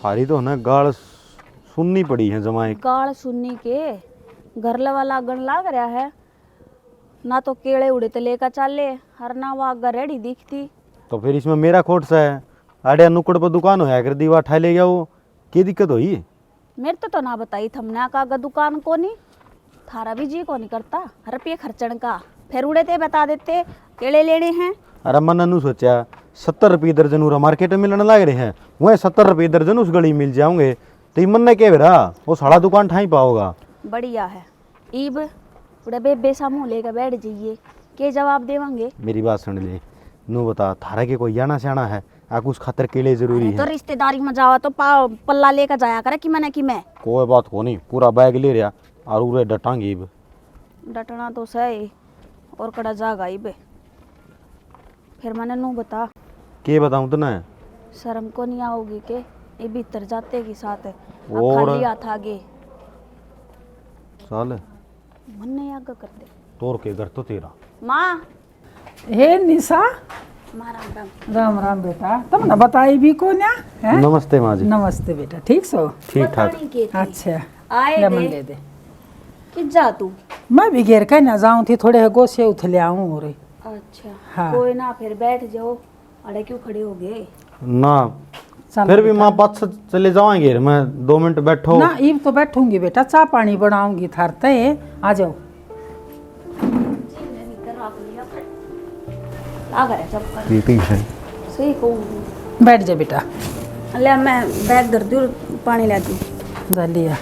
थारी तो ना गाल सुननी पड़ी है जमाए। गाल सुननी के घर लवा लागण लाग रहा है ना, तो केड़े उड़े तो लेकर चाले हर ना वाग रेडी दिखती। तो फिर इसमें मेरा खोट सा है। आड़े नुक्कड़ पर दुकान होया कर दीवा ठा ले गया वो, क्या दिक्कत हुई? मेरे तो ना बताई थमने का दुकान को नहीं, थारा भी जी को नहीं करता रुपये खर्चण का, फिर उड़े ते बता देते केड़े लेने हैं। अरे मन नु सोचा 70 रुपये दर्जन उरा मार्केट में मिलने लग रहे हैं, वह 70 रुपये दर्जन उस गली मिल जाओगे तो ये मन ने कह रहा वो साड़ा दुकान ठाई पाओगा। बढ़िया है ईब उड़े बेबे सा मुँह लेकर बैठ जाइए, के जवाब देवांगे? मेरी बात सुन ले, नू बता थारा के कोई जाना सियाना है आग उस खातर केले जरूरी तो है? रिश्तेदारी में जावा तो पल्ला लेकर जाया करे कि मैंने कि मैं कोई बात को नहीं, पूरा बैग ले रहा और उरे डटांगे इब। डटना तो सही और कड़ा जागा इब। फिर मैंने नू बता के बताऊं तो ना, शर्म को नहीं आओगी के ये भीतर जाते की साथ है और खाली हाथ आगे साल मन नहीं आगा कर दे। तोर के घर तो तेरा। माँ हे निशा, माँ राम राम। राम राम बेटा, तुमने बताई भी को ना है? नमस्ते माँ जी। नमस्ते बेटा, ठीक सो? ठीक ठाक। बतानी के थी। अच्छा आए ले मन दे ले दे। कि जा तू। मैं भी घेर के ना जाऊं थी, थोड़े गोसे उथले आऊं और अच्छा हाँ। कोई ना, फिर बैठ जाओ। अरे क्यों खड़े हो गए? ना चल फिर भी बेटा। माँ पास से चले जाएंगे, मैं 2 मिनट बैठो। ना इब तो बैठूंगी बेटा, चाय पानी बनाऊंगी थारते, आ जाओ। ठीक है। सही कहूँ। बैठ जा बेटा। ले मैं बैग धर दूँ, पानी ला दूँ। जा लिया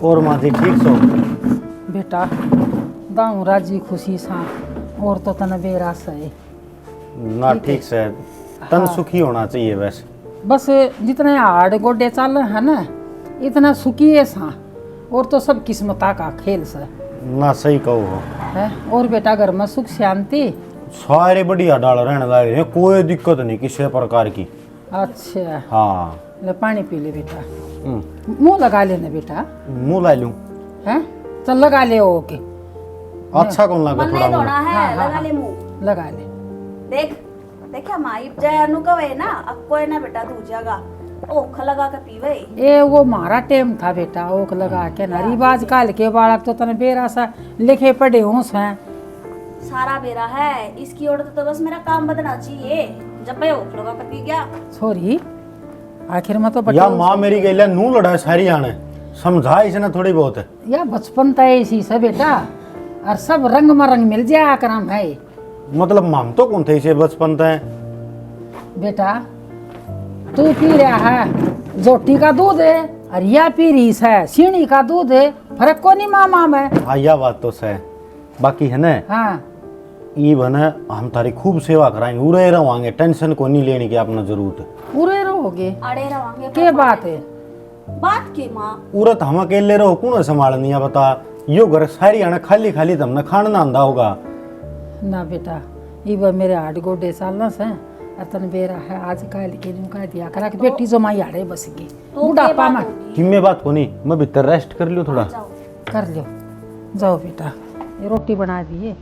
और माँ जी ठीक सो? बेटा, दाऊ राजी खुशी सा और तो तने बेरास है। ना ठीक से तन सुखी होना चाहिए बस। बस जितने हाड़ गोडे चल है ना, इतना सुखी है सा, और तो सब किस्मता का खेल से ना सही कहो है। और बेटा घर में सुख शांति? सारे बढ़िया डाल रहने लग रहे हैं, कोई दिक्कत नहीं किसी प्रकार की। अच्छा हाँ ले पानी पी ले बेटा, मुंह लगा लेना बेटा। मुँह ला लूं? है चल लगा ले ओके। अच्छा कौन लगा मन थोड़ा नहीं मुँह? धोना है, हाँ, लगा हाँ, ले मुंह। लगा ले। देख देखा माँ इब जय अनु कवे ना, अब कोई ना बेटा तू जागा ओख लगा के पीवे। ए वो मारा टेम था बेटा, ओक लगा के ना रिवाज काल के बालक तो तने बेरा सा लिखे पढ़े होस हैं। सारा बेरा है इसकी ओर तो बस मेरा काम बदलना चाहिए। जब मैं ओख लगा के पी गया सॉरी आखिर में तो या माँ मेरी गैला नू लड़ा सारी आने समझा इसने थोड़ी बहुत। या बचपन तो ऐसी से बेटा, और सब रंग में रंग मिल जाया करम है मतलब माम तो कौन थे इसे बचपन तय? बेटा। तू पी रहा है जोटी का दूध है, और या पी रही है सीणी का दूध है, फर्क को नहीं मामा में। हाँ यह बात तो सही। बाकी है ना हाँ ये बने हम तारी खूब सेवा कराएंगे, उरे रहोगे, टेंशन को नहीं लेने की अपना जरूरत है। पूरे रहोगे अड़े रवांगे। के बात है? बात की माँ उरत हम अकेले रहो कौन संभालनी है बता? यो घर सारी आने खाली खाली तुमने खाना आंदा होगा ना बेटा। ये मेरे हाथ गोडे चालना से, और तन बेरा है आज काल के नु कह दिया करा कि बेटी जो माई हाड़े बस गई बुढ़ापा में। कि मैं बात को नहीं, मैं भीतर रेस्ट कर लियो थोड़ा। कर लो जाओ बेटा, ये रोटी बना दिए।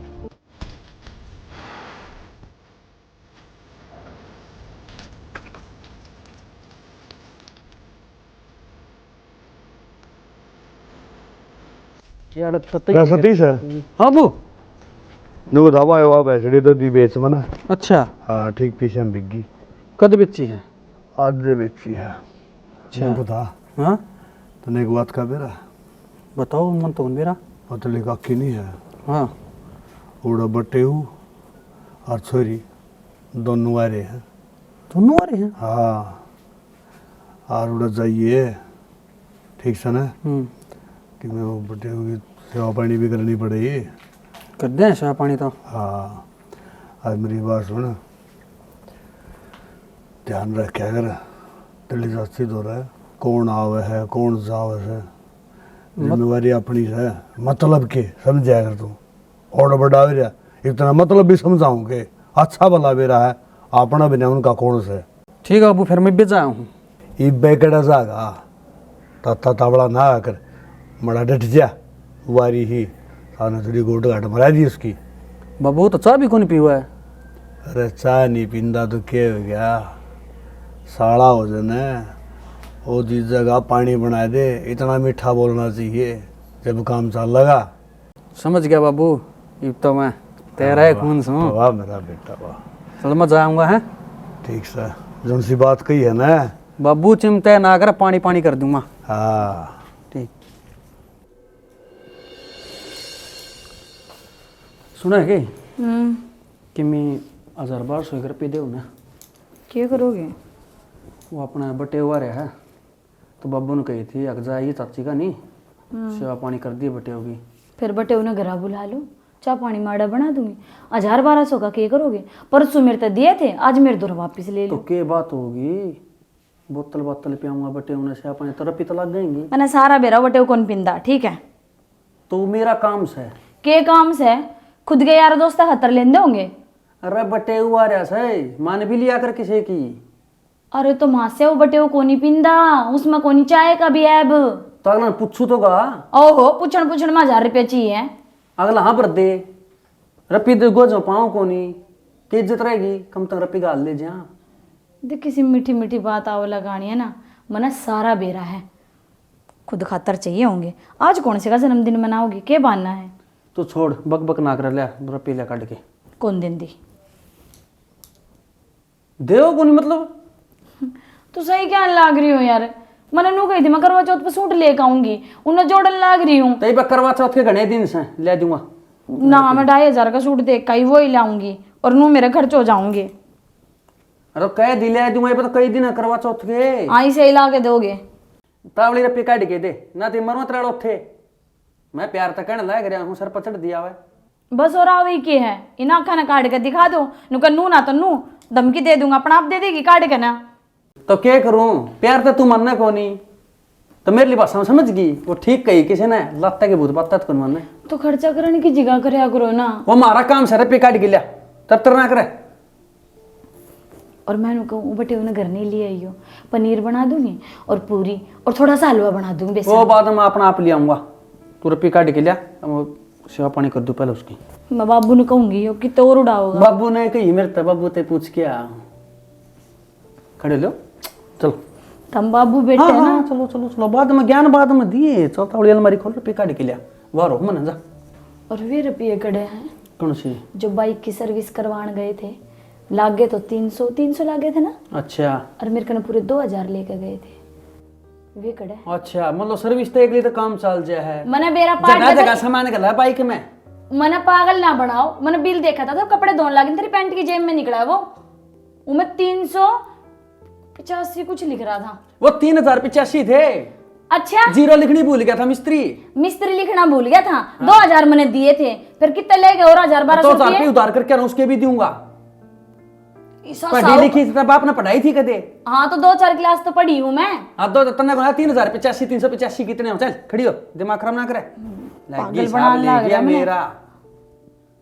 सतीश है? हाँ वो नो दवा है वो बैठड़ी तो दी बेच मना। अच्छा हाँ ठीक पीछे में बिगी कद बेची है? आज दे बेची है। अच्छा बता हाँ तने एक बात का बेरा बताओ मन तो मेरा। पतली काकी नहीं है, हाँ उड़ा बटे हूँ और छोरी दोनों आ रहे हैं। दोनों आ रहे हैं? हाँ और उड़ा जाइए ठीक से ना कि मैं वो बटे हुए सेवा पानी भी करनी पड़ेगी। कर दें शाह पानी तो। हाँ आज मेरी बात सुन, ध्यान रखा कर दिल्ली जाती हो रहा है, कौन आवे है कौन जावे है, जिम्मेवारी अपनी है। मतलब के समझा कर तू और बड़ा भी रहा इतना मतलब भी समझाऊं के अच्छा भला भी रहा है अपना भी नहीं उनका कौन से। ठीक है अबू फिर मैं बेचा हूँ। ये बेकड़ा जागा ता तावड़ा ना आकर मड़ा डट जा वारी ही साने थोड़ी गोट घाट मरा दी उसकी। बाबू तो चाय भी कौन पी हुआ है? अरे चाय नहीं पींदा तो क्या हो गया, साड़ा हो जाना वो जिस जगह पानी बना दे इतना मीठा बोलना चाहिए जब काम चल लगा। समझ गया बाबू, अब तो मैं तेरा ही खून से हूँ। वाह मेरा बेटा वाह। चल मैं जाऊंगा है। ठीक से जो सी बात कही है ना। बाबू चिंता ना कर, पानी पानी कर दूंगा। हाँ ठीक। सुना है कि मैं 1200 रुपये दे ना। क्या करोगे? वो अपना बटे हुआ रहा है तो बाबू ने कही थी अग जाइए चाची का नहीं सेवा पानी कर दिए बटे होगी। फिर बटे उन्हें घर बुला लो, चाय पानी माड़ा बना दूंगी। 1200 का क्या करोगे? परसों मेरे तो दिए थे, आज मेरे दो वापिस ले तो लो। के बात होगी, बोतल बोतल पियाऊंगा बटे उन्हें सेवा पानी तरफ तो लग जाएंगी। मैंने सारा बेरा बटे कौन पिंदा, ठीक है? तो मेरा काम से के काम से खुद के यार दोस्त खतर लेंदे होंगे। अरे बटे हुआ रहा से मान भी लिया कर किसी की। अरे तो माँ से वो बटे वो कोनी पिंदा, उसमें कोनी चाय का भी ऐब। तो अगला पूछू तो गा। ओहो पूछण पूछण में 1000 रुपया चाहिए। अगला हाँ भर दे रपी दे गो जो पाओ कोनी के इज्जत रहेगी, कम तक रपी गाल ले जा। देख किसी मीठी मीठी बात आओ लगानी है ना, मना सारा बेरा है खुद खातर चाहिए होंगे। आज कौन से का जन्मदिन मनाओगे, के बाना है? तो छोड़ बक बक ना कर, लिया रपी लिया काट के। कौन दिन दी देव कोनी मतलब तो सही क्या लाग रही हो यार? मैंने नू कही थी मैं करवा चौथ पे सूट लेकर आऊंगी, उन्हें जोड़न लाग रही हूँ। तई पर करवा चौथ के घने दिन से ले दूंगा ना मैं 2500 का सूट देख ही वो ही लाऊंगी और नू मेरे खर्च हो जाऊंगे। अरे कह दी ले दूंगा, ये पता कई दिन है करवा चौथ के। आई से ही ला के दोगे? तावली रपी काट के दे ना, ते मरवा तराड़ो थे मैं प्यार तक कहने लायक रहा हूँ, सर पचड़ दिया हुआ। बस और आवे के है इन आखा ना काट के दिखा दो, नु नू ना तो नू धमकी दे दूंगा, अपना आप दे देगी काट के ना। तो क्या करूं, प्यार तो तू मानना कोनी तो मेरे लिए बात समझ गई। वो ठीक कही किसी ने लत्ता के भूत बात कौन मानना। तो खर्चा करने की जगह करे करो ना। वो हमारा काम सर पे काट के लिया तब तर ना करे। और मैं कहूँ बटे उन्हें घर नहीं ले आई हो, पनीर बना दूंगी और पूरी और थोड़ा सा हलवा बना दूंगी बेसन। वो बात मैं अपना आप ले आऊंगा, तू रपी काट के लिया, सेवा पानी कर दू पहले उसकी। मैं बाबू ने कहूंगी हो कि तो और उड़ाओगा। बाबू ने कही मेरे तो बाबू ते पूछ के आ खड़े लो चलो। तुम बाबू बेटे हाँ, है ना। हाँ, चलो चलो चलो बाद में ज्ञान बाद में दिए। चौथावड़ी अलमारी खोल रपी काट के लिया वाह रो मन जा। और वे रुपये कड़े हैं कौन सी? जो बाइक की सर्विस करवाने गए थे, लागे तो 300 लागे थे ना। अच्छा और मेरे कने पूरे 2000 लेके गए थे, वे कड़े। अच्छा मतलब सर्विस तो एक लिए तो काम चल जाए है। मैंने बेरा जगह जगह पार्ट सामान गला बाइक में। मैंने पागल ना बनाओ, मैंने बिल देखा था तो कपड़े धोने लगे, तेरी पैंट की जेब में निकला है वो, उनमें 385 कुछ लिख रहा था। वो 3085 थे। अच्छा जीरो लिखनी भूल गया था मिस्त्री। मिस्त्री लिखना भूल गया था। 2000 मैंने दिए थे, फिर कितने ले गए? और 1200 तो 1000 रुपये उधार करके उसके भी दूंगा। पढ़ी लिखी तब आपने पढ़ाई थी कदे? हाँ तो 2-4 क्लास तो पढ़ी हूँ मैं। अब दो तन्ने को 3085 385 कितने हो? चल खड़ी हो, दिमाग खराब ना करे। पागल बना लग रहा है मेरा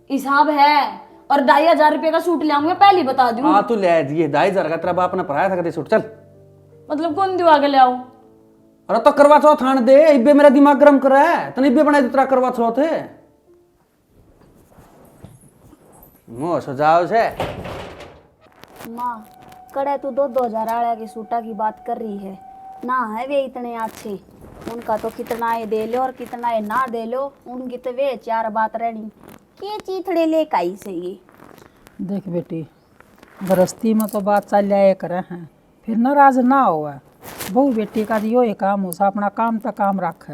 हिसाब है। और 2500 रुपये का सूट ले आऊंगा, पहले ही बता दूं। हाँ तू ले दिए 2500 का तेरा बाप ने पढ़ाया था कदे सूट। चल मतलब कौन दिवा के ले आओ? अरे तो करवा चौथ थान दे, इब्बे मेरा दिमाग गरम करा है तने इब्बे बनाई तेरा करवा चौथ है। मुंह सजाओ से माँ कड़े तू 2000 आड़ा की सूटा की बात कर रही है ना, है वे इतने अच्छे, उनका तो कितना ये दे लो और कितना ये ना दे लो, उनकी तो वे 4 बात रहनी के चीथड़े ले काई से ये। देख बेटी, गृहस्थी में तो बात चल जाए करे हैं, फिर नाराज ना हो। बहू बेटी का यो ही काम हो, अपना काम तक काम रख।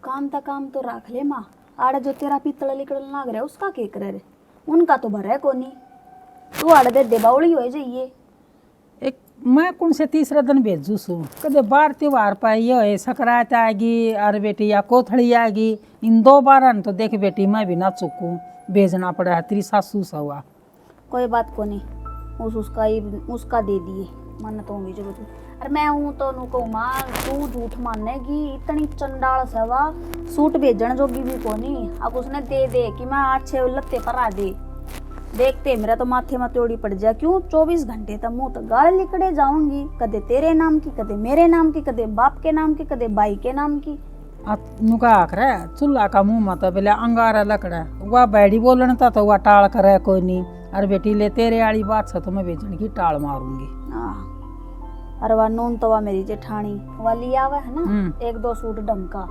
काम ता काम तो रख ले माँ, आड़े जो तेरा पित्तल लिकड़न लाग रहा उसका के करे रे, उनका तो भरे कोनी, तू आड़े दे बावली हो जाइए। एक मैं कौन से तीसरा दिन भेजू सू, कदे बार त्योहार पर ये सकरात आएगी और बेटी या कोथड़ी आएगी, इन 2 बार तो देख बेटी मैं भी ना चुकूँ, भेजना पड़ा है तेरी सासू सवा। कोई बात को नहीं, उसका दे दिए मन तो होंगी जरूरत। अरे मैं हूँ तो नु कहूँ माँ तू झूठ मानेगी, इतनी चंडाल सवा सूट भेजन जोगी भी को नहीं। अब उसने दे कि मैं अच्छे लत्ते पर आ दे, देखते मेरा तो माथे में त्योड़ी पड़ जाए। क्यों 24 घंटे तक मुँह तो गाल लिकड़े जाऊंगी, कदे तेरे नाम की, कदे मेरे नाम की, कदे बाप के नाम की, कदे भाई के नाम की। नुका आखरा चूल्हा का मुंह मत पहले अंगारा लकड़ा, वह बैठी बोलने था तो वह टाल करे कोई नहीं। अरे बेटी ले तेरे वाली बात से तो मैं भेजने की टाल मारूंगी। और वह नून तो वह मेरी जेठानी वाली आवे है ना, एक दो सूट ढंग का,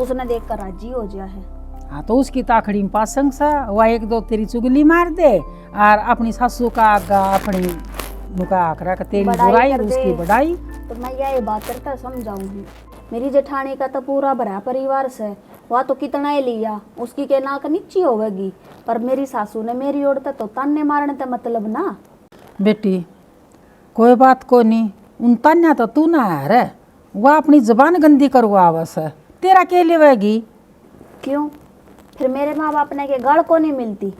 उसने देख कर राजी हो गया है। हाँ तो उसकी ताखड़ी में पासंग सा वह एक दो तेरी चुगली मार दे और अपनी सासू का आगा अपनी नुका आकरा का तेरी बढ़ाई बुराई कर दे। उसकी बढ़ाई। तो मैं यही बात करता समझाऊंगी। मेरी जेठानी का तो पूरा भरा परिवार से, वह तो कितना ही लिया, उसकी के नाक नीची होवेगी, पर मेरी सासू ने मेरी ओर तो ताने मारने का मतलब ना। बेटी कोई बात को नहीं, उन तान्या तो तू ना है रे, वह अपनी जुबान गंदी करवा आवस है, तेरा के लेवेगी? क्यों? फिर मेरे माँ बाप ने के गढ़ को नहीं मिलती?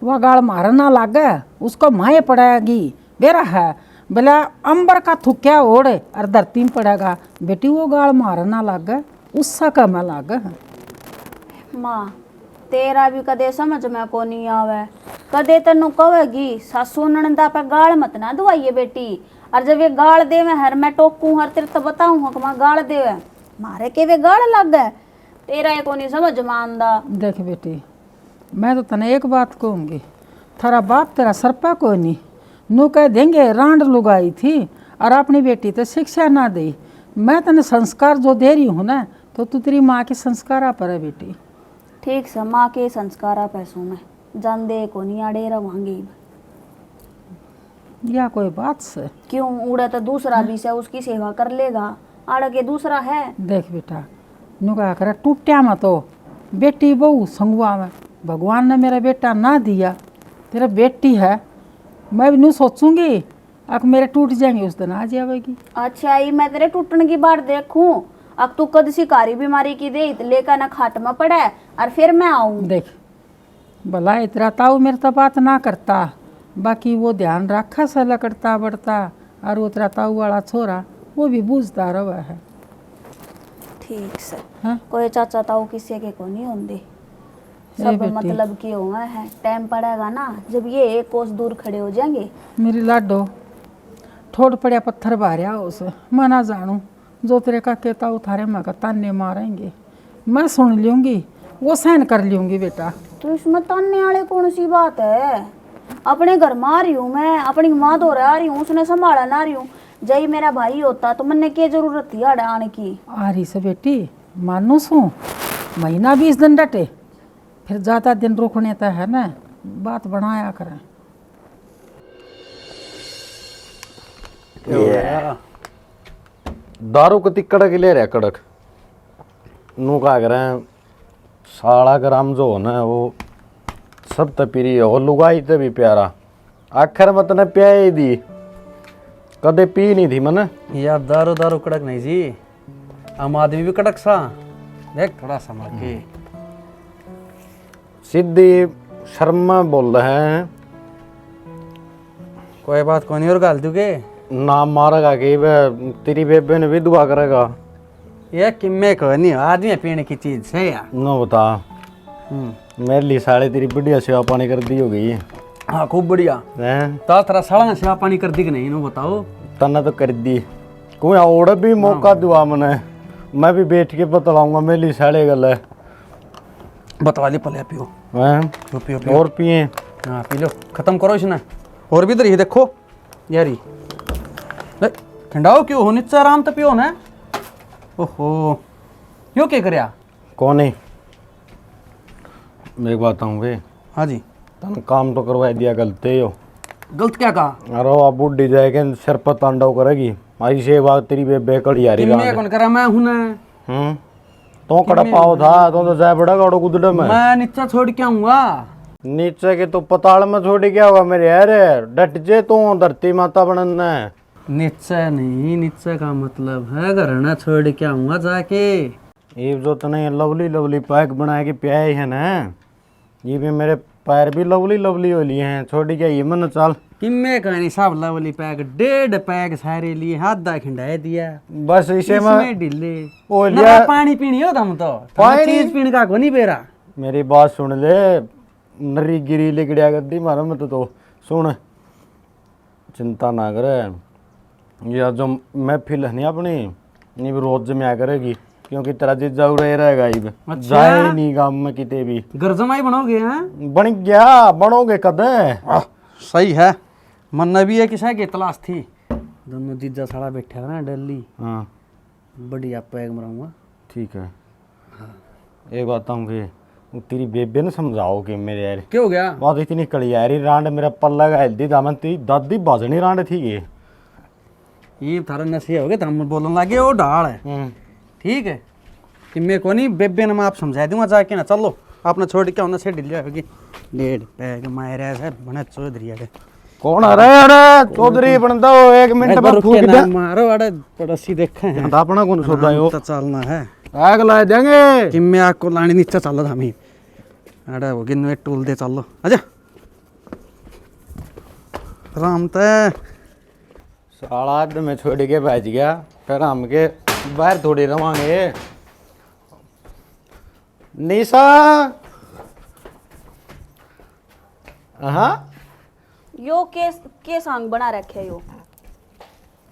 वह गाल मारना लागे उसको माए पड़ेगी बेरा है, भला अंबर का थुक्या ओढ़े और धरती में पड़ेगा। बेटी वो गाल मारना लागे उससा कम लागे। माँ तेरा भी कदे समझ में को नहीं आवे, कदे तेनू कहेगी सासू ननदा पे गाल मत ना दुआइए बेटी, और जब ये गाल देवे हर मैं टोकूं हर तेरे तो बताऊं हक मां गाल देवे मारे के वे गाल लग गए, तेरा ये को नहीं समझ में आंदा। देख बेटी मैं तो तने एक बात कहूँगी, थारा बाप तेरा सर पे कोई नहीं, नू कह देंगे रांड लुगाई थी और अपनी बेटी तो शिक्षा ना दी। मैं तने संस्कार जो दे रही हूँ ना, तो तू तेरी माँ के संस्कार पर है बेटी। ठीक से माँ के संस्कारा पैसों में जान दे को नहीं आड़े रवांगी। या कोई बात से क्यों उड़े तो दूसरा भी से उसकी सेवा कर लेगा, आड़ के दूसरा है। देख बेटा नू कहा करे टूटिया मत तो बेटी बहू संगवा में, भगवान ने मेरा बेटा ना दिया, तेरा बेटी है, मैं भी नू सोचूंगी अब मेरे टूट जाएंगे उस दिन आ जाएगी। अच्छा ये मैं तेरे टूटने की बात देखूं, अब तू कद शिकारी बीमारी की दे लेकर ना खाट में पड़े और फिर मैं आऊं। देख भला इतना ताऊ मेरे तो बात ना करता, बाकी वो ध्यान रखा सा लकड़ता बढ़ता, और वो तेरा ताऊ वाला छोरा वो भी बूझता रहा है। ठीक से हाँ? कोई चाचा ताऊ किसी के को नहीं होंगे, ए सब बेटी। मतलब की हुआ है, टाइम पड़ेगा ना जब ये एक कोस दूर खड़े हो जाएंगे। मेरी लाडो ठोड़ पड़िया पत्थर बारिया उसे मैं ना जानू, जो तेरे का कहता उठारे मगर ताने मारेंगे, मैं सुन लूँगी वो सहन कर लूँगी बेटा। तो इसमें ताने वाले कौन सी बात है? अपने घर में आ रही हूँ मैं, अपनी माँ तो आ रही हूँ, उसने संभाला ना रही हूँ। जय मेरा भाई होता तो मैंने क्या जरूरत थी आड़े आने की? आ रही से बेटी मानू सू महीना 20 दिन डटे, फिर ज़्यादा दिन रुकने तो है ना, बात बढ़ाया करें। दारू कति कड़क ले रहा कड़क, नू का करें साड़ा ग्राम जो हो ना वो सब तो पी हो, लुगाई तो भी प्यारा, आखिर में तने प्याई दी, कदे पी नहीं थी मन। यार दारू दारू कड़क नहीं जी, आम आदमी भी कड़क सा, देख थोड़ा समझ के। सीधी शर्मा बोल रहे हैं, कोई बात कौन और गाल दूगे? नाम मारेगा कि वे तेरी बेबे ने विधवा करेगा। ये किम्मे को नहीं आदमी पीने की चीज है यार। न बता मेरे लिए साले तेरी बढ़िया सेवा पानी कर दी होगी। हाँ खूब बढ़िया। हैं तो तेरा साला सेवा पानी कर दी कि नहीं, इन्हों बताओ। तना तो कर दी, कोई और भी मौका दुआ मने, मैं भी बैठ के बतलाऊंगा मेरे लिए साले गल है। बतवा ली पले पियो। हैं पियो पियो पियो। और पिए? हाँ पी लो, खत्म करो इसने। और भी इधर ही देखो यारी, ठंडाओ क्यों हो, नीचे आराम तो पियो ना। ओहो यो क्या करया? कौन है? मैं एक बात बताऊं वे, हाँ जी। तन काम तो करवा दिया, गलते हो। गलत क्या कहा? अरे आप बुढ़ी जाएगी सिर पर तांडव करेगी, ऐसे बात तेरी बेबे कड़ी यारी किम्मे कौन करा, मैं हूं ना। तो कड़ा पाव था तो जाए बड़ा गाड़ो गुदड़े में। मैं नीचे छोड़ के आऊंगा। नीचे के तो पताल में छोड़ क्या होगा मेरे यार, डट जे तू धरती माता बनना है। नीचे नहीं, नीचे का मतलब है घर ना छोड़ के आऊंगा जाके। ये जो तने लवली लवली पैक बना के प्याए है ना, ये भी मेरे पैर भी लवली लवली हो लिए हैं, छोड़ी क्या ये मन चल। किम्मे कहनी सब लवली पैक, 1.5 पैक सारे लिए, आधा खिंडाए दिया बस इसे इसमें ढीले। ओ ना लिया पानी पीनी हो तुम तो, पानी- चीज पीने का को नहीं पेरा। मेरी बात सुन ले, नरी गिरी लिकड़िया गद्दी मारा मत तो सुन, चिंता ना करे, यह जो महफिल है नहीं अपनी, ये भी रोज जमया करेगी, क्योंकि तेरा जीजा उड़े रहेगा ये अच्छा। जाए नहीं गाँव में किते भी। घर जमाई बनोगे? हैं बन गया, बनोगे कदे। सही है, मन भी है किसा की तलाश थी, दोनों जीजा साला बैठा है ना दिल्ली, हाँ बढ़िया पैग मराऊंगा। ठीक है। एक बात कहूँगी, वो तेरी बेबे ने समझाओ कि मेरे यार क्या हो गया? बात इतनी कड़ी यार रांड मेरा पल्ला का हेल्दी दामन तेरी दादी बाजनी रांड थी ये। ये थारा नशे हो गए तो हम बोलने लगे वो ढाल है। ठीक है कि मेरे को नहीं, बेबे ने मैं आप समझा दूंगा जाके ना। चलो आपने छोड़ के होना से ढिल जाएगी। डेढ़ पैग मारे है बने चौधरी है। कौन आ रहा है? अरे चौधरी बनता हो, एक मिनट में फूक दे। मारो अरे पड़ोसी देखे हैं अपना कौन सोता है? तो चलना है आग ला देंगे कि मैं आपको लाने नीचे चलो हमें। अरे वो गिन टूल दे चलो आजा राम तय साला तो मैं छोड़ के बैठ गया, फिर हम के बाहर थोड़ी रवांगे। निशा हाँ यो के सांग बना रखे यो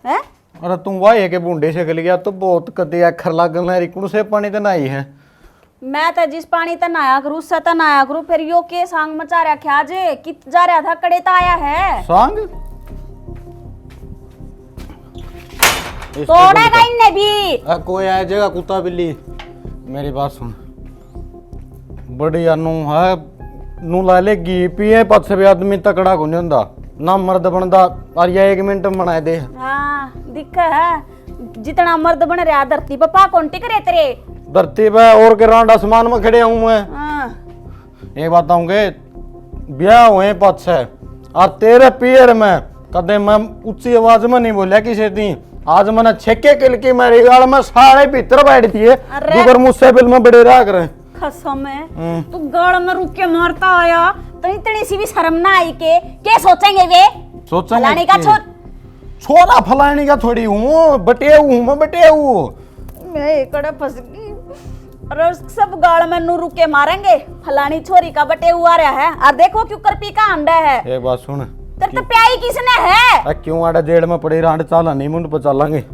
है। अरे तुम वाह के बूंडे से गल गया तो बहुत कदे अखर लागल है रिकू से पानी तो नहाई है। मैं तो जिस पानी त नहाया करूँ उससे त नहाया करूँ, फिर यो के सांग मचा रखा आज कित जा रहा था कड़े ता आया है सांग तोड़ेगा इनने भी। कोई आ जाएगा कुत्ता बिल्ली। मेरी बात सुन, बढ़िया नू है नू ला ले घी पिए पत से भी आदमी तकड़ा को नहीं होंदा ना मर्द बनदा। और ये 1 मिनट में बना दे। हाँ दिख है जितना मर्द बन रहा धरती पर पा कौन टिक रहे तेरे धरती पे और के रांड आसमान में खड़े हूँ मैं। हाँ। एक बात कहूँगे, ब्याह हुए पत से और तेरे पियर में कदे मैं ऊंची आवाज में नहीं बोलिया किसी दी। आज मैंने छेके किल की मेरी गाल में सारे भीतर बैठ दिए दूसर मुझसे बिल में बड़े रहा करे। कसम है तू गाड़ में रुक के मारता आया तो इतनी सी भी शर्म ना आई के सोचेंगे वे सोचेंगे का छोरा फलाने का थोड़ी हूँ, बटे हूँ मैं, बटे हूँ मैं एकड़े फंस गई। और सब गाड़ में नू रुक के मारेंगे फलानी छोरी का बटे हुआ रहा है। और देखो क्यों करपी का अंडा है। एक बात सुन, तेरे तो प्याई किसने है? क्यों आड़ा जेड़ में पड़ी रांड चाला नहीं मुंड पर चलेंगे।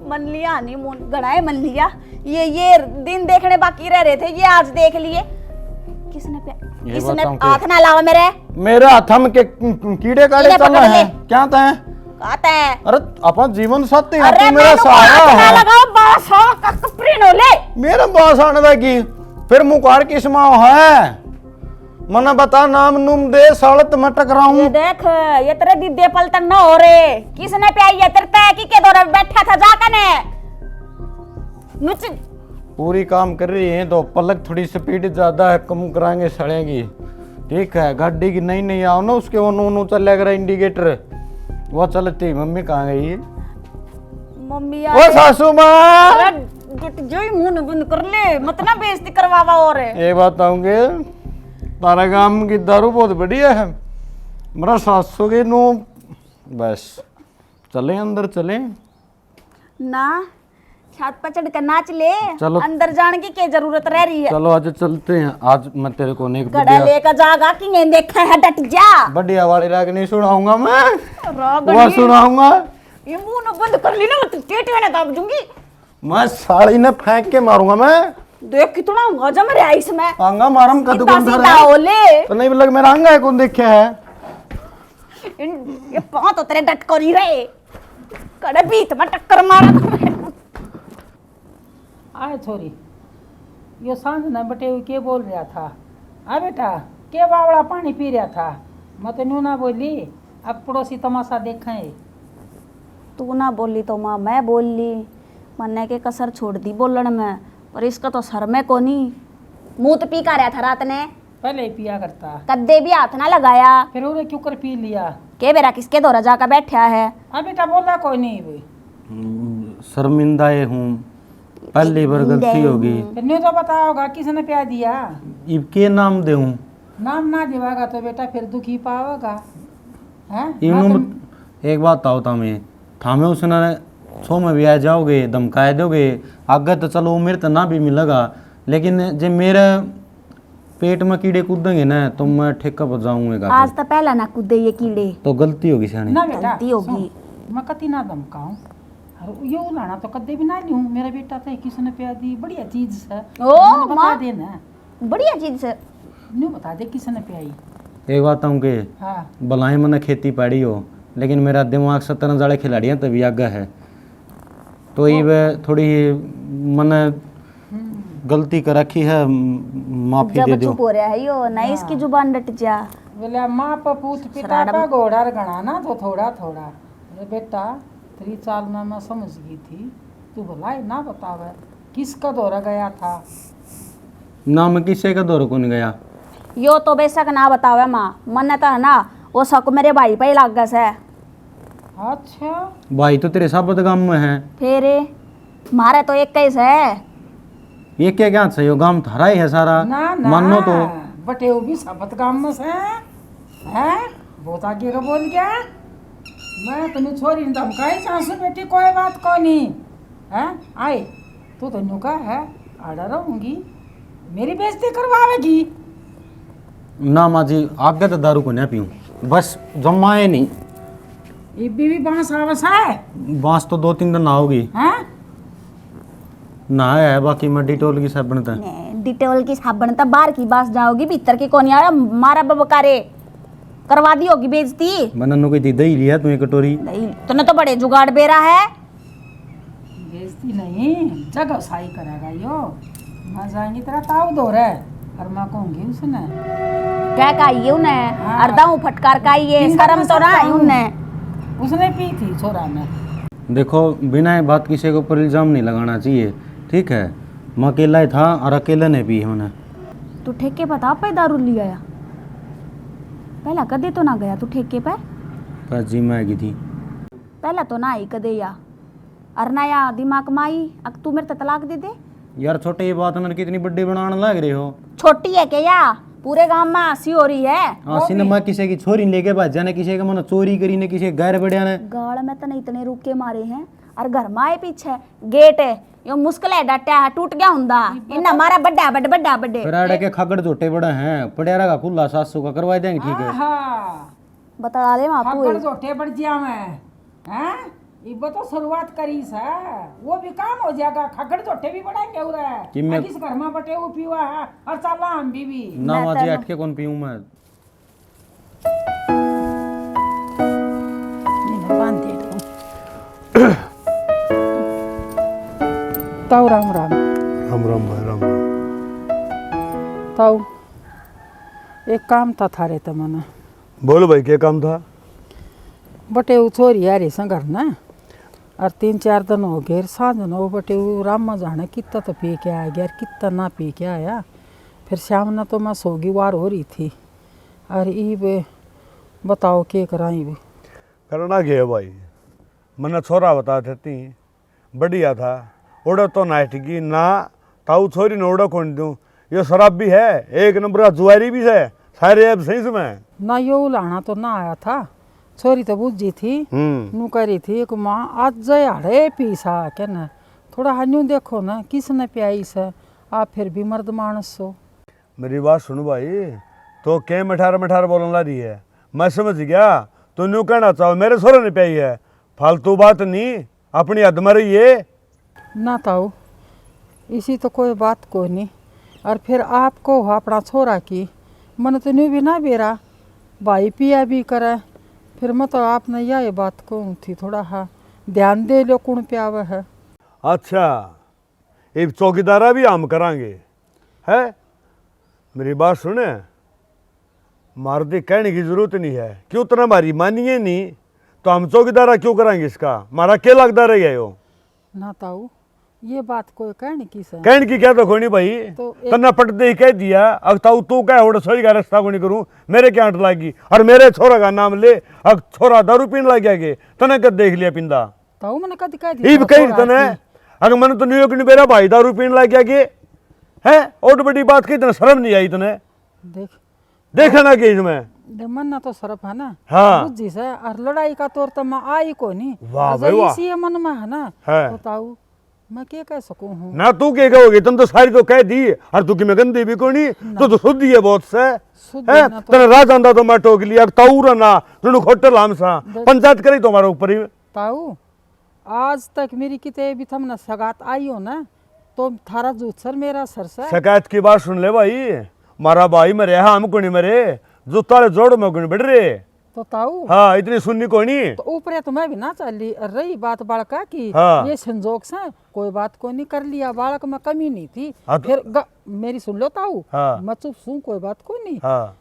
मन लिया नहीं मुंड गड़ाए मन लिया। ये दिन देखने बाकी रह रहे थे, ये आज देख लिए। किसने हाथ ना लावा मेरे हाथ में के कीड़े काड़े चल रहे हैं क्या तय कहते हैं। अरे अपन जीवन साथी है, अरे तू मेरा सहारा है। लगाओ बास हो ककप्री नो ले मेरा बास आने लगी फिर मुकार किस माँ है मना बता नाम नुम दे सालत में टकराऊं। ये देख ये तेरे दीदे पलटन न हो रे। किसने प्याई है तेरे तय की के दौरे बैठा था जाकने नुच पूरी काम कर रही है तो पलक थोड़ी स्पीड ज्यादा है, कम कराएंगे सड़ेगी। ठीक है गाड़ी की नहीं आओ ना उसके वो नू चल कर इंडिकेटर वो चलती। मम्मी कहाँ गई? मम्मी ओ सासू माँ जो ही मुंह बंद कर ले मत ना बेइज्जती करवावा और ये बात आऊंगे तारा गांव की दारू बहुत बढ़िया है। मेरा सासू के नो बस चले अंदर चले ना छत पर चढ़ कर नाच ले। चलो अंदर जाने की क्या जरूरत रह रही है? चलो आज चलते हैं। आज मैं तेरे को नहीं गड़ा लेकर जागा कि नहीं देखा है डट जा। बढ़िया वाली राग नहीं सुनाऊंगा मैं, राग वो सुनाऊंगा। ये मुंह न बंद कर ली ना मैं टेट में दाब दूंगी। मैं साड़ी ने फेंक के मारूंगा मैं। देख कितना गजब रे आइस में आंगा मारम कदू कौन सीधा ओले तो नहीं लग मेरा आंगा है कौन देखा है। ये पांव तो तेरे डट कर ही रहे कड़े बीत में टक्कर मारा। आए छोरी यो सांझ न बटे हुए के बोल रहा था? आ बेटा के बावड़ा पानी पी रहा था? मैं तो न्यू ना बोली अब पड़ोसी तमाशा देखें। तू ना बोली तो माँ मैं बोल ली। मन्ने के कसर छोड़ दी बोलन में पर इसका तो सर में को नहीं मुंह तो पी का रहा था रात ने। पहले ही पिया करता कद्दे भी हाथ ना लगाया फिर उन्हें क्यों कर पी लिया? के बेरा किसके दौरा जाकर बैठा है? हाँ बेटा बोला कोई नहीं भी शर्मिंदा हूँ पहली बार गलती होगी। फिर न्यू तो पता होगा किसने प्या दिया। इब के नाम दे नाम ना देवागा तो बेटा फिर दुखी पावेगा हैं? एक बात आओ तामे थामे उसने छो में भी आ जाओगे धमकाए दोगे आगे तो चलो मेरे तो ना भी मिलेगा लेकिन जब मेरे पेट में कीड़े कूदेंगे ना तो मैं ठेका पर जाऊंगा। आज तो पहला ना कूदे ये कीड़े तो गलती होगी सियानी। ना बेटा गलती होगी। मैं कति ना धमकाऊं और यो लाना तो कदे भी ना लूं। मेरा बेटा तो किसने प्या दी बढ़िया चीज है। ओ मैंने बता माँ देना बढ़िया चीज से न्यू बता दे किसने प्याई। एक बात आऊँ के हाँ भलाई मैंने खेती पाड़ी हो लेकिन मेरा दिमाग 70 जाले खिलाड़ियाँ तभी आगे है, तो ये वह थोड़ी मैंने गलती कर रखी है, माफी दे जब दो। चुप हो रहा है यो नहीं इसकी जुबान डट जा। बोले माँ पपूत पिता का घोड़ा गणा ना तो थोड़ा थोड़ा। अरे बेटा 3 साल में मैं समझ गई थी, तू भला ना बतावे किसका दौरा गया था। ना मैं किसी का दौर को नहीं गया। यो तो बेशक ना बतावे माँ, मन तो है ना वो शक मेरे भाई पे ही लाग गस है। अच्छा भाई तो तेरे साबत गांव में है, फिर मारे तो एक कैसे है। ये क्या सही हो, गांव थारा ही है सारा। ना ना मानो तो बटे वो भी सबत गांव में से हैं, बहुत आगे का बोल गया। मैं तुम्हें छोरी धमकाई चांसू बेटी कोई बात को नहीं है। आए तू तो नुका है आड़ा रहूंगी, मेरी बेइज्जती करवावेगी। ना माँ जी आगे तो दारू को नहीं पीऊँ, बस जमाए नहीं। ये भी बांस आवस है बांस तो 2-3 दिन ना होगी, हैं? ना है, बाकी मैं डिटोल की साबुन था। डिटेल की साबन तब बाहर की बास जाओगी, भीतर की कौन यार मारा बबकारे करवा दी होगी बेइज्जती। मैंने कोई दही लिया तू एक कटोरी। नहीं तूने तो बड़े जुगाड़ बेरा है। बेइज्जती नहीं जगह साई करेगा यो। मैं जाएंगी तेरा ताऊ दो रहे और मैं कहूंगी उसने क्या कही उन्हें हाँ। अर्दाऊ फटकार का ये शर्म तो ना आई उन्हें। उसने पी थी छोरा ने। देखो बिना बात किसी के ऊपर इल्ज़ाम नहीं लगाना चाहिए, ठीक है। मैं अकेला ही था और अकेले ने पी मैंने। तू ठेके पर था पे दारू लिया या पहला कदे तो ना गया तू ठेके पे। बस जी मैं आई थी। पहला तो ना आई कदे या और ना या दिमाग में आई अब तू मेरे ते तलाक दे दे। यार छोटे ये बात मैंने कितनी बड़ी बनाने लग रहे हो। छोटी है क्या या पूरे गांव में हंसी हो रही है। हाँ सिनेमा किसी की छोरी लेके भाज जाने, किसी का मैंने चोरी करी ने, किसी गैर बढ़िया ने। गाड़ में तो नहीं इतने रुके मारे हैं और घर में आए पीछे गेट है यो मुश्किल है डटा है टूट गया हुंदा इन हमारा बड्डा बड्डे बड्डा बड्डे फिर आड़े के खागड़ झोटे बड़े हैं, पड़ियारा का खुला 700 का करवा देंगे, ठीक है। हाँ बता दे मापू खाकर जोटे बढ़ जिया मैं हैं। इब तो शुरुआत करी है, वो भी काम हो जाएगा। खगड़ जोटे भी बढ़ाएंगे उरे कि मैं- किस घर में बटे वो पीवा है और चला हम भी ना माजी अटके कौन पीऊं मैं। बांध दे ताऊ राम राम। राम राम भाई राम राम। ताऊ एक काम था थारे तो मना बोलो भाई क्या काम था। बटे वो छोरी यारी संगर ना और 3-4 दिन हो गए साँझ हो बटे वो राम में जाने कितना तो पी के आ गया कितना ना पी के आया। फिर शाम न तो मैं सोगी वार हो रही थी और ये बताओ के कराई भी करना क्या भाई, मैंने छोरा बता देती बढ़िया था ओड़ा तो ना ठगी ना ताऊ छोरी ने ओड़ा कौन दूँ। ये शराब भी है एक नंबर का जुआरी भी है सारे अब सही में ना यो उलाना तो ना आया था। छोरी तो बुझी थी नू करी थी एक माँ आज जय हड़े पीसा क्या ना थोड़ा हन्यू देखो ना किसने प्याई से आप फिर भी मर्द मानस हो। मेरी बात सुनो भाई, तो क्या मठार मठार बोलने ला रही है, मैं समझ गया तो न्यू कहना चाहो मेरे छोरे ने प्याई है, फालतू बात नहीं अपनी हद में रही है। ना ताऊ इसी तो कोई बात को नहीं और फिर आपको अपना छोरा की मन तो न्यू भी ना बेरा भाई पिया भी करे फिर मैं तो आपने यह बात कहूँ थी थोड़ा हाँ ध्यान दे लो कौन प्याव है। अच्छा एक चौकीदारा भी हम करांगे है। मेरी बात सुने, मारती कहने की जरूरत नहीं है, क्यों उतना हमारी मानिए नहीं तो हम चौकीदारा क्यों कराएंगे इसका, मारा क्या लगता रह गया हो। ना ताऊ ये बात कोई कहने की सर कहने की क्या तो खोनी भाई तो तना पट दे कह दिया अब ताऊ तू क्या हो सही का रास्ता को नहीं करूं मेरे क्या आंट लागी और मेरे छोरा का नाम ले अब छोरा दारू पीने लग गया के तने कद देख लिया पिंदा ताऊ मैंने कद कह ई कही तने अगर मैंने तो न्यूयॉर्क नहीं बेरा भाई दारू पीने लग गया के है और बड़ी बात की तने शर्म नहीं आई तने देख देखा ना कि इसमें मन ना तो सरफ है ना हाँ। बुझी से और लड़ाई का तौर तो मैं आई को नहीं वाह भाई वाह। इसी मन में है ना है। तो ताऊ मैं क्या कह सकूं हूँ ना तू क्या कहोगे तुम तो सारी तो कह दी और तू कि मैं गंदी भी कोनी तो शुद्धि है बहुत से शुद्ध है ना तो- तने राज आंदा तो मैं टोक लिया ताऊ ना तुनु होटल हमसा पंचायत करी तुम्हारे ऊपर ही। ताऊ आज तक मेरी किते भी थम ना सगात आई हो ना तो थारा जूत सर मेरा सर से शिकायत की बात सुन ले भाई, मारा भाई मरे हम कुणी मरे जूताले जोड़ में कुणी बढ़ रे तो ताऊ हाँ इतनी सुननी कोई नहीं। तो ऊपर तो मैं भी ना चली। रही बात बालका की, हाँ। ये संजोग से कोई बात को नहीं कर लिया, बालक में कमी नहीं थी। हाँ तो- फिर मेरी सुन लो ताऊ, हाँ। मैं चुप सू, कोई बात को नहीं। हाँ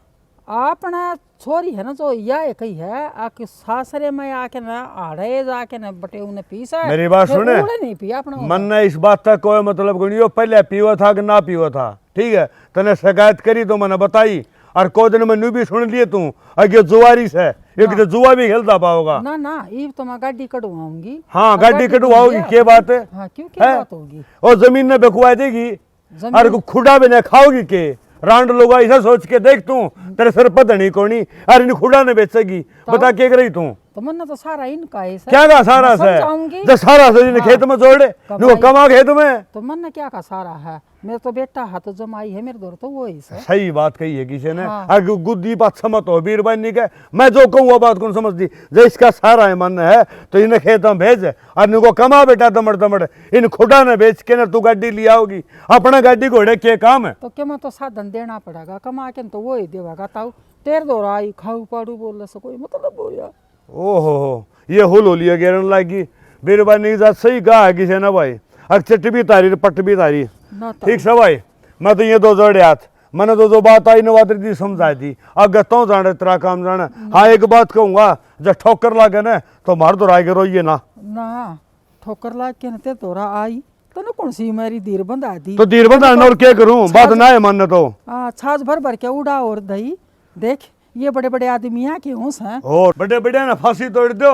अपना छोरी है ना जो यह कही है आके सासरे में आके ना आड़े जाके ना बटे उन्हें पीसा है। मेरी बात फिर सुने, उड़े नहीं पिया अपना। मन ने इस बात का कोई मतलब कोई नहीं, वो पहले पीवा था कि ना पीवा था, ठीक है। तने शिकायत करी तो मैंने बताई, और को दिन में भी सुन लिए तू अगे जुआरी से एक तो जुआ भी खेलता पाओगा। ना ना ये तो मैं गाड़ी कटवाऊंगी। हाँ गाड़ी कटवाओगी, क्या बात है? हाँ क्यों क्या है? बात होगी? और जमीन ने बेकुआ देगी जमीन- और खुड़ा भी नहीं खाओगी के रांड लोग ऐसा सोच के देख तू तेरे सिर पर धनी कोनी और इन खुड़ा ने बेचेगी, बता के रही तू तो मन तो सारा इनका है सर। क्या का सारा मैं से समझाऊंगी। जो सारा से इन्हें खेत में जोड़े नुको कमा खेत में। तो मन ने क्या का सारा है, मेरे तो बेटा हाथ जमाई है मेरे दौर तो वो ही सर। सही बात कही है किसी ने। हाँ। अगर गुद्दी बात समझ हो बीरबाई नहीं कहे, मैं जो कहूँ वो बात कौन समझती। जो इसका सारा है मन है तो इन्हें खेत में भेज और इनको कमा बेटा दमड़ दमड़, इन खुदा ने बेच के ना तू गाड़ी लिया होगी, अपना गाड़ी घोड़े के काम है। तो क्या मैं तो साधन देना पड़ेगा, कमा के तो वो ही देगा। ताऊ तेर दौर आई खाऊ पाड़ू बोलने से कोई मतलब हो या। ओहो ये हुल होलिया गेरन लागी बीरबाई ने जात सही कहा है किसी ने भाई। अब चट भी तारी पट भी तारी, ना ताऊ। ठीक से भाई। मैं तो ये दो जोड़े हाथ, मैंने तो जो बात आई नवाद दी समझाई थी, अब तो जाने तेरा काम जाना। हाँ एक बात कहूंगा, जब ठोकर लागे ना तो मार दो राय के रोइए ना। ना ठोकर लाग के न ते दौरा आई तो न कौन सी मेरी धीर बंधा दी। तो धीर बंधा और क्या करूं, बात ना है मानने तो। छाछ भर भर के उड़ा और दही देख, ये बड़े बड़े आदमियाँ के होश हैं। और बड़े बड़े ना फांसी तोड़ दो,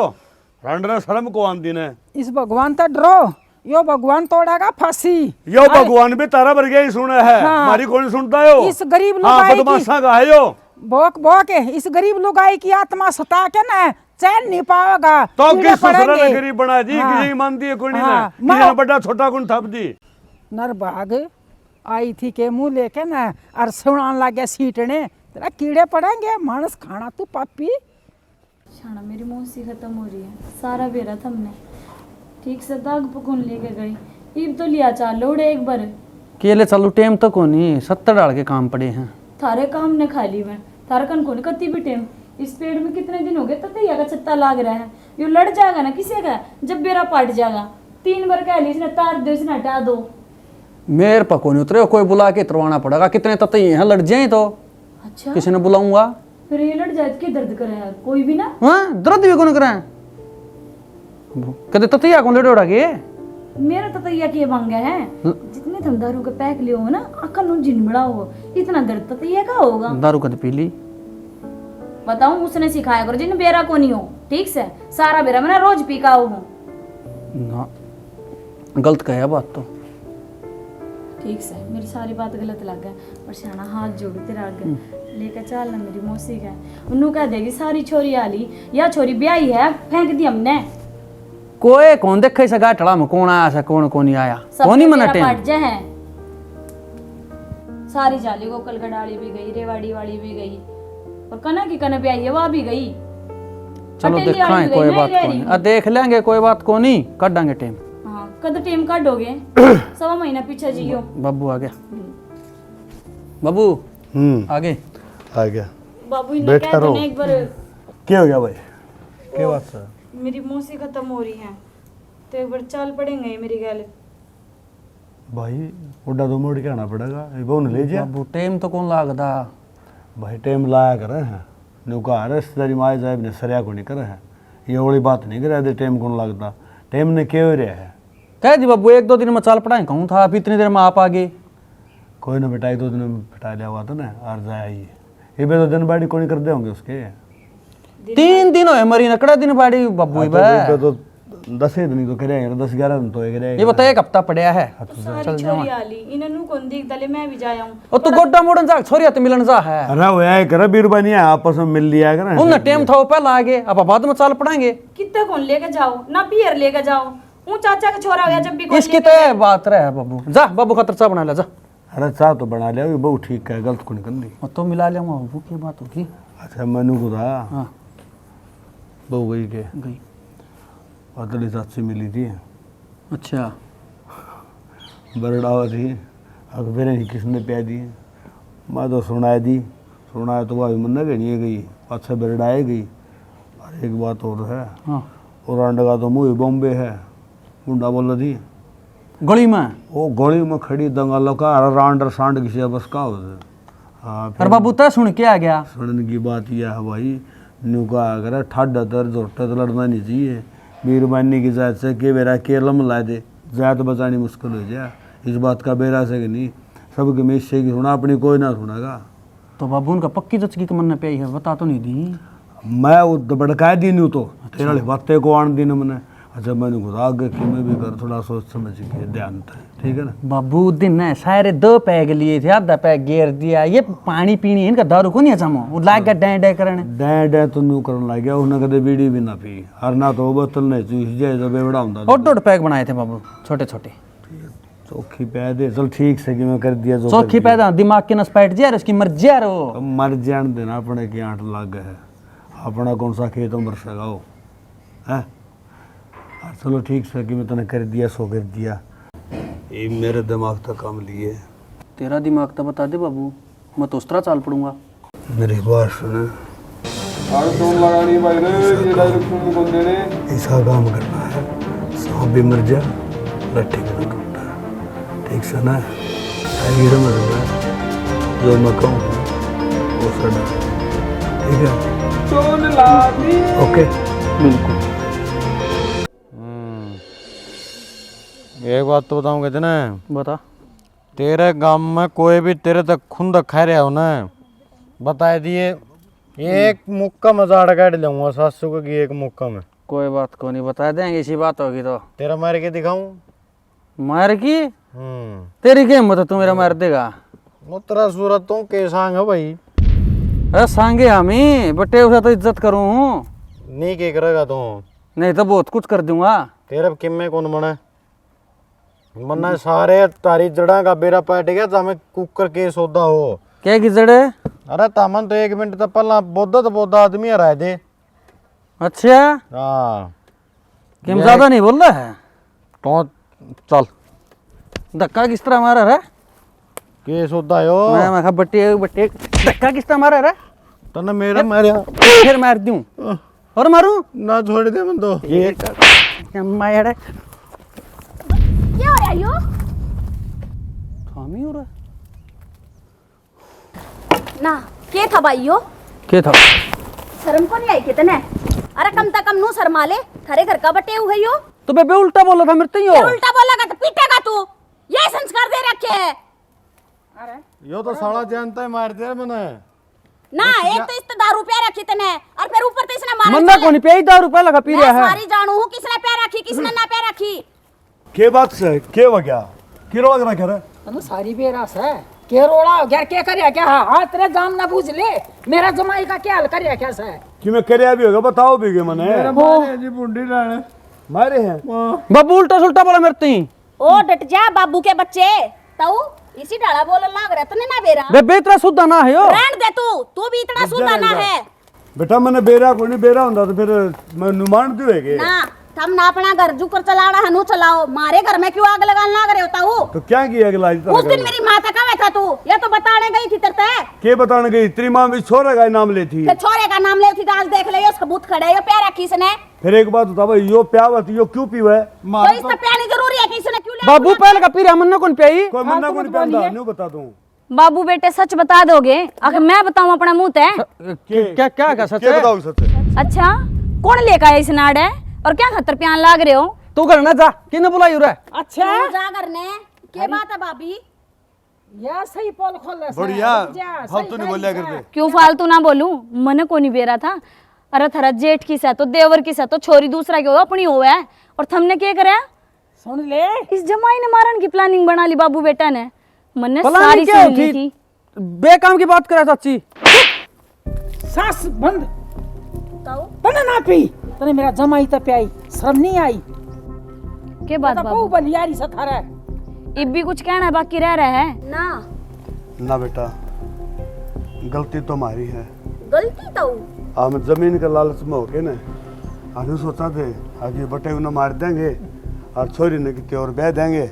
रंडरा शर्म को आंदी ने। इस भगवान तो डरो, यो भगवान तोड़ेगा फांसी। यो भगवान भी तारा भर गया ही सुना है, हाँ। हमारी कौन सुनता है यो? इस गरीब हाँ लुगाई की बदमाशा का है यो। भोक भोक इस गरीब लुगाई की आत्मा सता के ना चैन नहीं पाओगा। तो कीड़े किस ससुरा ने पड़ेंगे। गरीब बना दी, हाँ। किसी मानती है कोई नहीं हाँ, ना, किसी ने बड़ा छोटा कौन थप दी। नरबाग आई थी के मुंह लेके ना और सुनान लगे सीटने, तेरा कीड़े पड़ेंगे मानस खाना तू पापी। शाना मेरी मौसी खत्म हो रही है, सारा बेरा था हमने ठीक से दाग पकौन लेके गई। ईब तो लिया चार लोड़े एक बार केले चलो टेम तो को नहीं 70 डाल के काम पड़े हैं। थारे काम ने खा ली मैं, थारे कन को कत्ती भी टेम। इस पेड़ में कितने दिन हो गए ततैया का छत्ता लाग रहा है, यो लड़ जाएगा ना किसी का, जब बेरा पाट जाएगा। 3 बार कह ली इसने तार दो, इसने हटा दो। मेरे पको नहीं उतरे, कोई बुला के तरवाना पड़ेगा। कितने ततई हैं, लड़ जाए तो अच्छा किसी ने बुलाऊंगा। फिर ये लड़ जाए तो क्या दर्द करे यार, कोई भी ना। हाँ दर्द भी कौन करें, कदे ततैया कौन लड़े उड़ा के। मेरा ततैया के मांगे है, जितने तुम दारू का पैक लियो हो ना अकल नु जिनबड़ा हो, इतना दर्द ततैया का होगा। दारू कद पी ली, बताऊं उसने सिखाया करो जिन बेरा को नहीं हो, ठीक से सारा बेरा मैं रोज पी का हूँ। ना गलत कहे बात तो। ठीक से मेरी सारी बात गलत लग गया, पर शाना हाथ जोड़ तेरा आगे लेकर चल ना मेरी मौसी का। उन्होंने कह देगी सारी छोरी आली या छोरी ब्याही है फेंक दी हमने। कोई कौन देखे से गाठड़ा में कौन आया से कौन कौन नहीं आया, सब कौन ही मना तेरा टेम। पाट जाए हैं। सारी जाली को कलगडाली भी गई, रेवाड़ी वाली भी गई, और कना की कना ब्याही है वह भी गई। चलो पटेली दिखाएं वाली भी कोई गई, बात मैं को रह नहीं, रही देख लेंगे कोई बात को नहीं, काट देंगे टेम। हाँ कद टेम काटोगे 1.25 महीना पीछे जियो। बाबू आ गया, बाबू आगे आ गया। बाबू ने बैठा कह दो रहो। ना एक बार, क्या हो गया भाई, क्या बात है? मेरी मौसी खत्म हो रही है तो एक बार चाल पड़ेंगे मेरी गल। भाई उड़ा दो मोड़ के आना पड़ेगा, ये बहु ने ले जा। बाबू टेम तो कौन लागदा। भाई टाइम लाया करे हैं, नुका रिश्तेदारी माए जाए ने सरिया को नहीं करे है, ये वाली बात नहीं करे दे टाइम कौन लगता। टाइम ने क्या हो रहा है, कह दी बाबू 1-2 दिन में चाल पड़ाए कहूँ था, अब इतनी देर में आप आ गए। कोई ना बेटा 1-2 दिन में बिठा लिया हुआ था ना, और जाए ये भी तो दिन बाड़ी को नहीं कर दे होंगे उसके। 3 दिन हो मरी नकड़ा दिन बाड़ी बाबू तो 10 दिन ही तो करे, 10-11 दिन तो ये बता, 1 हफ्ता पड़या है। सारी छोरी आली इन्हें कौन देख दले मैं भी जाया हूँ। और तू गोड्डा मोड़न जा, छोरिया तो मिलन जा है। अरे वो यार करे बीरबानी है, आपस में मिल लिया करे। उन टेम था वो पहले आगे, अब बाद में चाल पड़ाएंगे। कितना कौन लेके जाओ ना पियर लेके जाओ, वो चाचा का छोरा हो गया जब भी कौन इसकी तो ये बात रहे बाबू, जा बाबू खातर चाह बना ले जा। अरे चाह तो बना लिया, बहुत ठीक है, गलत को नहीं करनी। और तो मिला लिया बाबू, की बात होगी। अच्छा मनु को था हाँ बहु गई के गई। और तली साथ से मिली थी, अच्छा बरड़ावा थी, अखबार ही किसने प्या दी, मैं तो सुनाई दी, सुनाया तो वह मन गई गई, अच्छा बरड़ाए गई, एक बात और है, हाँ और अंडा का तो मुँह बॉम्बे है, मुंडा बोल दी गली में। वो गोली में खड़ी दंगालों का रांडर सांड किसी बस का हो। हाँ अरे बाबू तय सुन के आ गया। सुनने की बात यह है भाई, न्यू का अगर ठाडा दर्द जोटा तो लड़ना नहीं चाहिए। बीरबानी की जात से के बेरा के लम ला दे, जात बचानी मुश्किल हो जाए। इस बात का बेरा से कि नहीं, सबके में से की सुना, अपनी कोई ना सुनागा। तो बाबू उनका पक्की जचकी के मन में पे है, बता तो नहीं दी। मैं वो भड़काए दी नहीं तो तेरे वाली बातें को आन दी मैंने। अच्छा मैंने खुद आगे कि मैं भी कर थोड़ा सोच समझ के ध्यान था, ठीक है ना। बाबू दिन है सारे 2 पैग लिए थे, आधा पैग गेर दिया। ये पानी पीनी है इनका, दारू को नहीं जमा, वो लाग गया डै डै करने। डै तो न्यू करने लग गया, उन्हें कदे बीड़ी भी ना पी, हर ना तो बोतल नहीं चूस जाए तो बेवड़ा होता। और 2 पैग बनाए थे बाबू, छोटे छोटे। चौखी पैदे चल ठीक से कि मैं कर दिया जो चौखी पैदा दिमाग के नस पैट जा उसकी मर्जी यार। वो अब मर जान देना, अपने की आंट लग है, अपना कौन सा खेत मर सका हो है। चलो ठीक से कि मैं तने कर दिया सो कर दिया, ये मेरे दिमाग तक काम लिए। तेरा दिमाग तो बता दे बाबू, मैं तो उस तरह चाल पड़ूंगा। मेरी बात सुने, ऐसा काम करना है, सांप भी मर जा लट्ठी भी ना टूटा, ठीक से ना। आएगी समझ में, जो मैं कहूँ वो सुना, ठीक है। ओके बिल्कुल। एक बात तो बताऊँ कहते ना, बता। तेरे गांव में कोई भी तेरे तक खुंद खा रहा हो ना, बता दिए एक मुक्का मजाड़ काट लूंगा 700 की एक मुक्का में। कोई बात को नहीं, बता देंगे, इसी बात होगी तो। तेरा मार के दिखाऊं? मार की तेरी क्या हिम्मत है, तू मेरा मार देगा? वो तेरा सूरत तो के सांग है भाई। अरे सांगे हमी बटे उसे तो इज्जत करूँ। नहीं के करेगा तू? नहीं तो बहुत कुछ कर दूंगा। तेरे किम्मे कौन बना मना सारे तारी जड़ा का बेरा पाट गया तो हमें कुकर के सौदा हो क्या की जड़े? अरे तामन तो 1 मिनट तो पहला बोदा आदमी हराए दे। अच्छा हाँ किम ज्यादा नहीं बोल रहा है तो चल धक्का किस तरह मारा रे? के सौदा हो मैं कहा बट्टे बट्टे धक्का किस तरह मारा रे? तने मेरा मारिया फिर मार दूं और मारूं ना छोड़ दे मन तो ये माया क्या हो रहा है यो? थामी हो रहा ना के था भाई यो? क्या था? शर्म को नहीं आई कितने? अरे कम से कम नू शर्मा ले, थारे घर का बटे हुए यो। तो बेबे उल्टा बोला था मेरे ये उल्टा बोलेगा तो पीटेगा तू, ये संस्कार दे रखे है। अरे यो तो साला जानता है मार दे मने ना, एक तो इस दारू पे रखी तने और फिर ऊपर से इसने मारा। मन्ना कौन पे 10 रुपए लगा पी रहा मैं है। सारी जानू हूं किसने पे रखी किसने ना पे रखी। के बात से के हो गया किरो लग रहा कह रहा तनु सारी बेरास है के रोड़ा हो गया के करे क्या? हाँ तेरे जाम ना पूछ ले, मेरा जमाई का क्या हाल करे क्या सा है कि मैं करया भी होगा, बताओ भी के मने जी बुंडी लाने मारे हैं। बाबू उल्टा सुल्टा बोला मेरे ती। ओ डट जा बाबू के बच्चे, ताऊ इसी डाला बोल लाग रहा तने ना बेरा। बेबे इतना सुद्धा ना है यो। रहन दे तू भी इतना सुधा ना है बेटा मैंने बेरा कोई नहीं, बेरा होता तो फिर मैं नुमान दुएगे ना। हम ना अपना घर जुकर चलाना है नु चलाओ, मारे घर में क्यों आग लगाना लाग रहे होता हूँ? तो क्या किया अगला उस दिन मेरी माँ तक आवे था तू, ये तो बताने गई थी तेरे ते। के बताने गई तेरी माँ भी छोरे का नाम लेती फिर छोरे का नाम लेती तो आज देख ले उसका बूथ खड़े है, यो प्यारा किसने? फिर एक बात बता भाई, यो प्यावत यो क्यों पीवे? तो इसका प्यानी जरूरी है किसने क्यों ले? बाबू पहले का पी रहा मन्ना कौन पियाई? कोई मन्ना को नहीं पहनता, न्यू बता दूं। बाबू बेटे सच बता दोगे? अगर मैं बताऊं अपना मुंह ते? क्या क्या का सच के है? बताओ सच है? अच्छा कौन लेकर आया इस नाड़ है और क्या खतर प्यान लाग रहे हो? तू करना जा किने बुलाई रे? अच्छा तू जा करने के बात है भाभी? या सही पोल खोल बढ़िया फालतू नहीं बोलिया करते। क्यों फालतू ना बोलूं, मने को नहीं बेरा था। अरे थारा जेठ की सा तो देवर की सा तो छोरी दूसरा की हो अपनी हो है, और थमने क्या करे? सुन ले इस जमाई ने मारन की प्लानिंग बना ली बाबू बेटा ने। मन्ने प्लानिंग सारी क्या सुन ली होती? थी। बेकाम की बात करा चाची। सास बंद ताऊ तने ना पी, तने मेरा जमाई तो प्याई शर्म नहीं आई? के बात तो बाबू? बहु बलियारी सा थारा इब भी कुछ कहना बाकी रह रहा है ना, ना बेटा गलती तो हमारी है। गलती ताऊ हम जमीन के लालच में होके ना हम सोचा थे आगे बटे उन्हें मार देंगे और छोरी ने कितने और बह देंगे,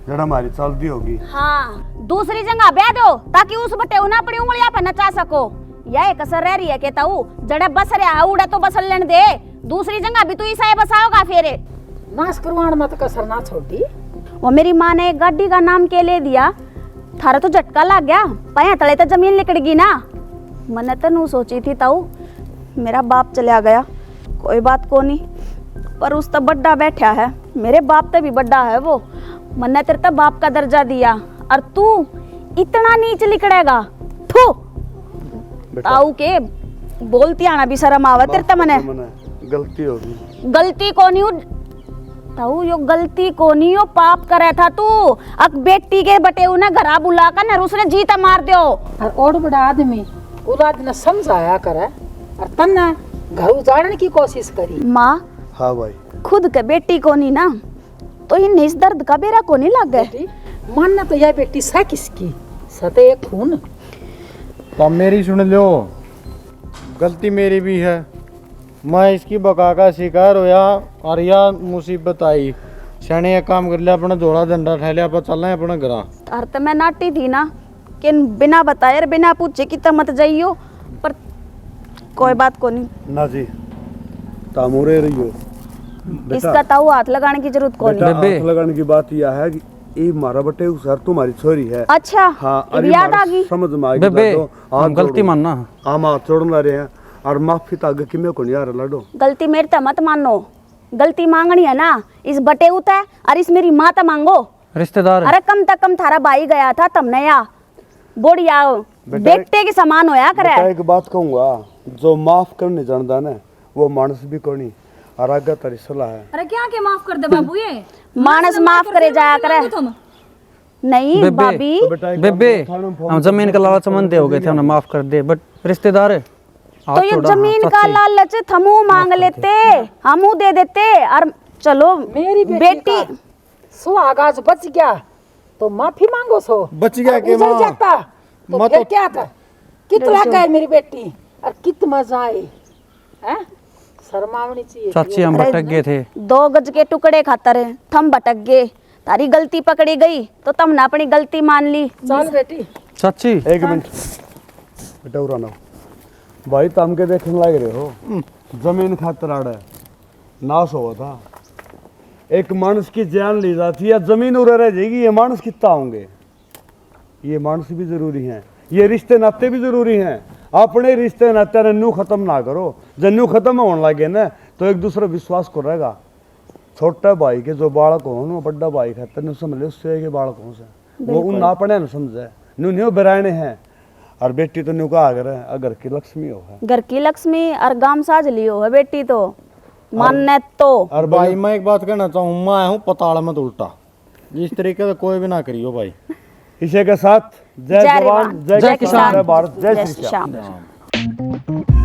जड़ा हमारी चलती होगी। हाँ दूसरी जगह ब्याह दो ताकि उस बटे उन्हें अपनी उंगलियां पर नचा सको। यह कसर रह रही है कहता हूँ जड़े बस रहा उड़ा तो बसल लेने दे दूसरी जगह भी तू ही साहे बसाओगा फिर नाश करवाण मत कसर ना छोड़ी। वो मेरी माँ ने एक गाड़ी का नाम के ले दिया थारा तो झटका लग गया पाया तले तो जमीन लिकड़गी ना। मैंने तो नू सोची थी ताऊ मेरा बाप चला गया कोई बात को नहीं पर उस तो बड्डा बैठा है मेरे बाप तो भी बड्डा है वो। मैंने तेरे तो बाप का दर्जा दिया और तू इतना नीच लिकड़ेगा थू ताऊ के बोलती आना भी शर्म आवा तेरे तो मने गलती होगी। गलती को नहीं ताऊ यो गलती को नहीं यो पाप करे था तू अक बेटी के बटे उन्हें घरा बुला कर न उसने जीता मार दियो। और बड़ा आदमी औलाद ने समझाया करे और तन्ना घर उजाड़ने की कोशिश करी। माँ हाँ भाई खुद के बेटी को नहीं ना तो इन इस दर्द का बेरा को नहीं लग गए। बेटी मानना तो यह बेटी सा किसकी सते एक खून। तो मेरी सुन लो गलती मेरी भी है। मैं इसकी बका का शिकार होया और यह मुसीबत आई सने एक काम कर लिया अपना धोड़ा डंडा ठा लिया पर चलना है अपना घर। और तो मैं नाटी थी ना कि बिना बताए और बिना पूछे कि तब मत जाइयो पर कोई बात को नहीं ना जी तामुरे रहियो इसका ताऊ हाथ लगाने की जरूरत को बेटा नहीं। हाथ लगाने की बात यह है कि ये मारा बटे सर तुम्हारी छोरी है। अच्छा हाँ अब अभी याद मारा आ गई। समझ में आ गई बेबे लाडो, हाथ हम गलती जोड़ो। मानना। हम हाथ जोड़न रहे हैं और माफी तो आगे किमें को नहीं आ रहा लाडो। गलती मेरी तो मत मानो गलती मांगनी है ना इस बटे उता है और इस मेरी माँ तो मांगो। रिश्तेदार अरे कम तक कम थारा भाई गया था तुमने या बोड़िया बेटे के समान होया करे। बेटा एक बात कहूंगा जो माफ करने जानता ना वो मानस भी को नहीं और आगे तेरी सलाह है। अरे क्या के माफ कर दे बाबू ये मानस माफ करे जाया करे नहीं बेबे, भाभी तो बेटा एक बेबे काम करो, थाने में फोन हम जमीन का लालच मंदे हो गए थे हमने माफ कर दे बट रिश्तेदार है तो ये जमीन का लालच थमू मांग लेते हमू दे देते और चलो मेरी बेटी का सुहागाज बच गया तो माफी मांगो सो बच गया के उजड़ माँ जाता तो मत फिर क्या था कितना गए मेरी बेटी और कित मजा आई हैं शर्मावनी चाहिए। चाची हम भटक गए थे 2 गज के टुकड़े खातर थम भटक गए तारी गलती पकड़ी गई तो तुमने अपनी गलती मान ली। चल बेटी चाची एक मिनट बेटा उराना भाई तम के देखने लग रहे हो जमीन खातर आड़ा नाश हुआ था एक मानस की जान ली जाती है जमीन उड़ा रह जाएगी। ये मानस कितना होंगे ये मानस भी जरूरी हैं ये रिश्ते नाते भी जरूरी हैं। अपने रिश्ते नाते नन्नू खत्म ना करो जन्नू खत्म होने लगे ना तो एक दूसरे विश्वास को रहेगा। छोटा भाई के जो बालक हो वो बड़ा भाई खातर नहीं समझ ले उससे के बालक हो से वो उन ना पढ़े ना समझे न्यू न्यू बेराने हैं और बेटी तो न्यू का आगर है अगर की लक्ष्मी हो है घर की लक्ष्मी और गांव साज लियो है बेटी तो मानने तो। और भाई मैं एक बात कहना चाहूँ मैं हूँ पताल में तो उल्टा इस तरीके से कोई भी ना करियो भाई। इसी के साथ जय जवान जय किसान किसान, जय भारत जय जय श्री श्री श्याम। श्याम।